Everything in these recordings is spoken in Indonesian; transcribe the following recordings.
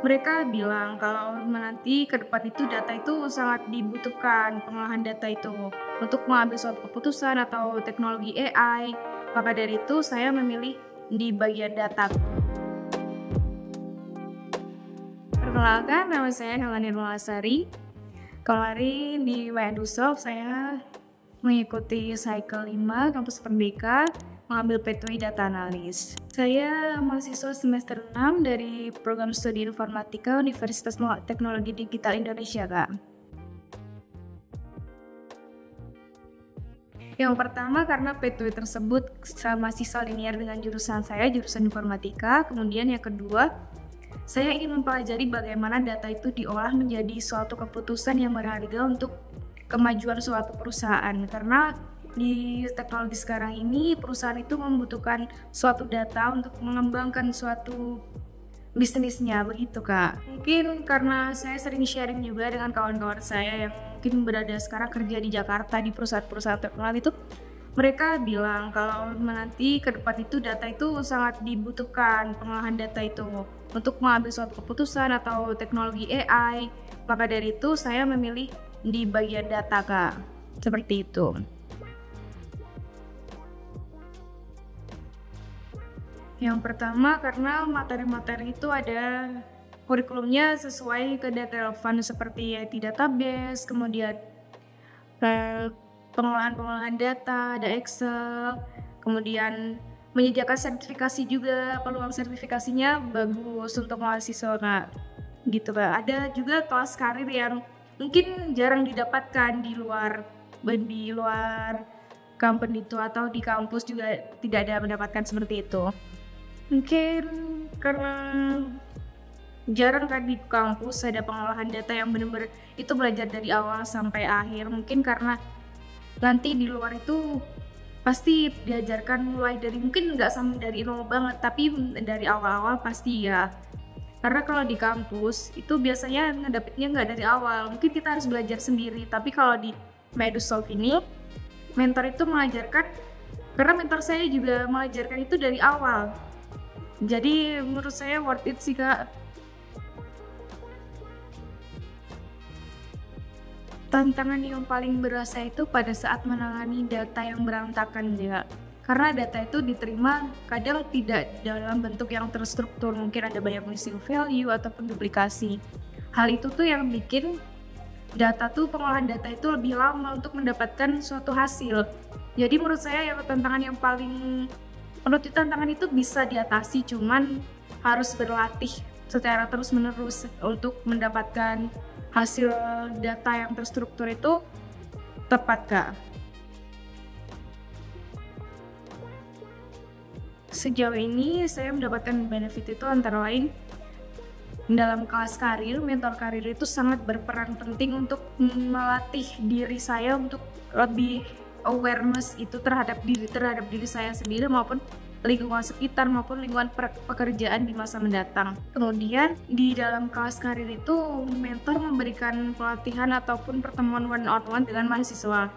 Mereka bilang kalau nanti ke depan itu data itu sangat dibutuhkan, pengolahan data itu untuk mengambil suatu keputusan atau teknologi AI. Maka dari itu saya memilih di bagian data. Perkenalkan, nama saya Helani Nurlasari. Kemarin di Microsoft saya mengikuti cycle 5 Kampus Merdeka, mengambil Pathway Data Analyst. Saya mahasiswa semester 6 dari program studi Informatika Universitas Teknologi Digital Indonesia, Kak. Yang pertama karena Pathway tersebut masih linear dengan jurusan saya, jurusan Informatika. Kemudian yang kedua, saya ingin mempelajari bagaimana data itu diolah menjadi suatu keputusan yang berharga untuk kemajuan suatu perusahaan. Karena di teknologi sekarang ini, perusahaan itu membutuhkan suatu data untuk mengembangkan suatu bisnisnya, begitu Kak. Mungkin karena saya sering sharing juga dengan kawan-kawan saya yang mungkin berada sekarang kerja di Jakarta di perusahaan-perusahaan teknologi itu, mereka bilang kalau nanti ke depan itu data itu sangat dibutuhkan, pengolahan data itu untuk mengambil suatu keputusan atau teknologi AI. Maka dari itu saya memilih di bagian data, Kak. Seperti itu. Yang pertama karena materi-materi itu ada kurikulumnya sesuai ke data relevan seperti IT database, kemudian pengolahan data, ada Excel, kemudian menyediakan sertifikasi juga, peluang sertifikasinya bagus untuk mahasiswa, Kak. Gitu, Kak. Ada juga kelas karir yang mungkin jarang didapatkan di luar company itu, atau di kampus juga tidak ada mendapatkan seperti itu. Mungkin karena jarang kan di kampus ada pengolahan data yang benar-benar itu belajar dari awal sampai akhir. Mungkin karena nanti di luar itu pasti diajarkan mulai dari, mungkin nggak sampai dari nol banget, tapi dari awal-awal pasti ya. Karena kalau di kampus itu biasanya ngedapetnya nggak dari awal, mungkin kita harus belajar sendiri. Tapi kalau di Microsoft ini, mentor itu mengajarkan, karena mentor saya juga mengajarkan itu dari awal. Jadi menurut saya worth it sih, Kak. Tantangan yang paling berasa itu pada saat menangani data yang berantakan ya. Karena data itu diterima kadang tidak dalam bentuk yang terstruktur, mungkin ada banyak missing value ataupun duplikasi. Hal itu tuh yang bikin pengolahan data itu lebih lama untuk mendapatkan suatu hasil. Jadi menurut saya tantangan itu bisa diatasi, cuman harus berlatih secara terus-menerus untuk mendapatkan hasil data yang terstruktur itu tepat, Kak. Sejauh ini saya mendapatkan benefit itu antara lain dalam kelas karir, mentor karir itu sangat berperan penting untuk melatih diri saya untuk lebih awareness itu terhadap diri saya sendiri maupun lingkungan sekitar maupun lingkungan pekerjaan di masa mendatang. Kemudian di dalam kelas karir itu mentor memberikan pelatihan ataupun pertemuan one-on-one dengan mahasiswa.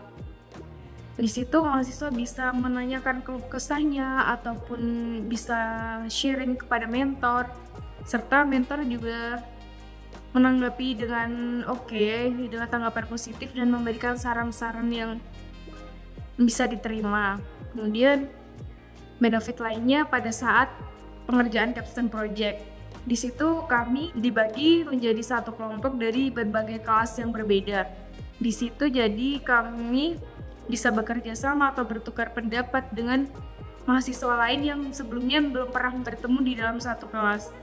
Di situ mahasiswa bisa menanyakan keluh kesahnya ataupun bisa sharing kepada mentor, serta mentor juga menanggapi dengan dengan tanggapan positif dan memberikan saran-saran yang bisa diterima. Kemudian benefit lainnya pada saat pengerjaan capstone project. Di situ kami dibagi menjadi satu kelompok dari berbagai kelas yang berbeda. Di situ jadi kami bisa bekerja sama atau bertukar pendapat dengan mahasiswa lain yang sebelumnya belum pernah bertemu di dalam satu kelas.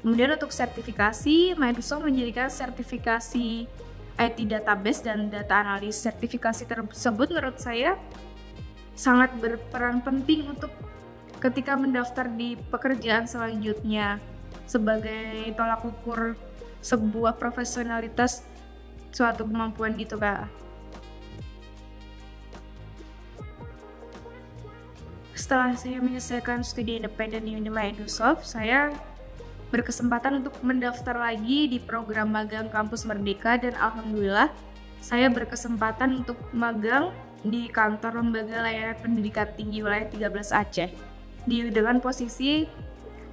Kemudian untuk sertifikasi, Microsoft menjadikan sertifikasi IT database dan data analis. Sertifikasi tersebut menurut saya sangat berperan penting untuk ketika mendaftar di pekerjaan selanjutnya sebagai tolak ukur sebuah profesionalitas suatu kemampuan gitu, Kak. Setelah saya menyelesaikan studi independen di Microsoft, saya berkesempatan untuk mendaftar lagi di program magang Kampus Merdeka, dan alhamdulillah saya berkesempatan untuk magang di kantor lembaga layanan pendidikan tinggi wilayah 13 Aceh dengan posisi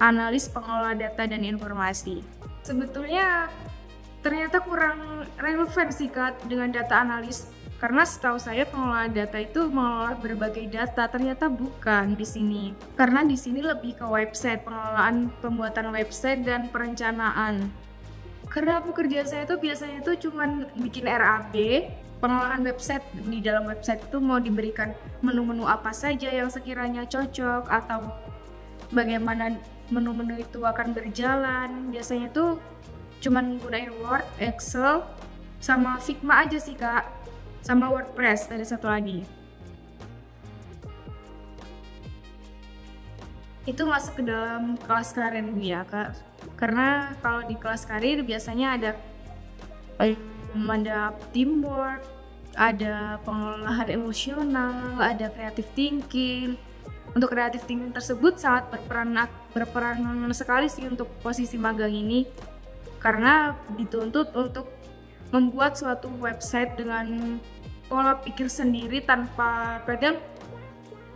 analis pengelola data dan informasi. Sebetulnya ternyata kurang relevan sih Kak dengan data analis, karena setahu saya pengelola data itu mengelola berbagai data, ternyata bukan di sini. Karena di sini lebih ke website, pengelolaan pembuatan website dan perencanaan. Karena pekerjaan saya tuh biasanya tuh cuman bikin RAB, pengolahan website. Di dalam website itu mau diberikan menu-menu apa saja yang sekiranya cocok, atau bagaimana menu-menu itu akan berjalan. Biasanya tuh cuman gunain Word, Excel, sama Figma aja sih Kak, sama WordPress, ada satu lagi. Itu masuk ke dalam kelas karir ya Kak, karena kalau di kelas karir biasanya ada teamwork, ada pengelolaan emosional, ada creative thinking. Untuk creative thinking tersebut sangat berperan sekali sih untuk posisi magang ini, karena dituntut untuk membuat suatu website dengan pola pikir sendiri tanpa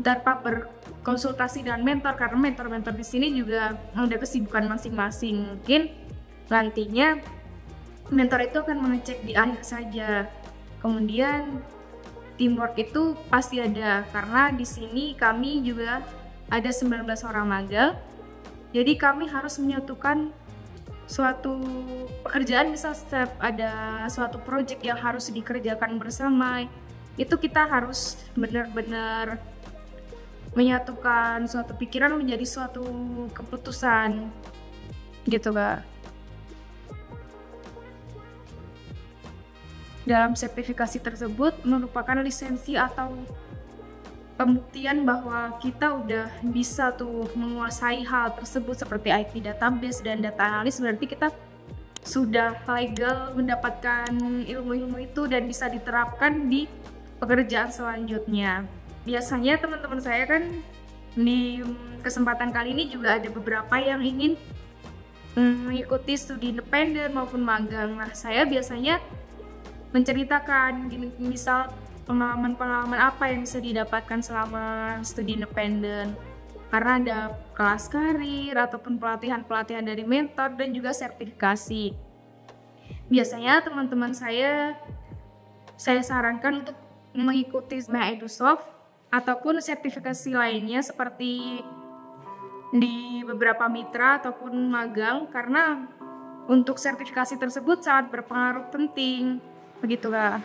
berkonsultasi dengan mentor, karena mentor-mentor di sini juga ada kesibukan masing-masing. Mungkin nantinya mentor itu akan mengecek di akhir saja. Kemudian teamwork itu pasti ada, karena di sini kami juga ada 19 orang magang. Jadi kami harus menyatukan suatu pekerjaan, misal setiap ada suatu project yang harus dikerjakan bersama, itu kita harus benar-benar menyatukan suatu pikiran menjadi suatu keputusan gitu Kak. Dalam sertifikasi tersebut merupakan lisensi atau pembuktian bahwa kita udah bisa tuh menguasai hal tersebut seperti IT database dan data analis. Berarti kita sudah legal mendapatkan ilmu-ilmu itu dan bisa diterapkan di pekerjaan selanjutnya. Biasanya teman-teman saya kan di kesempatan kali ini juga ada beberapa yang ingin mengikuti studi independen maupun magang. Nah, saya biasanya menceritakan misal pengalaman-pengalaman apa yang bisa didapatkan selama studi independen, karena ada kelas karir ataupun pelatihan-pelatihan dari mentor dan juga sertifikasi. Biasanya teman-teman saya sarankan untuk mengikuti EduSoft ataupun sertifikasi lainnya seperti di beberapa mitra ataupun magang, karena untuk sertifikasi tersebut sangat berpengaruh penting, begitu Kak.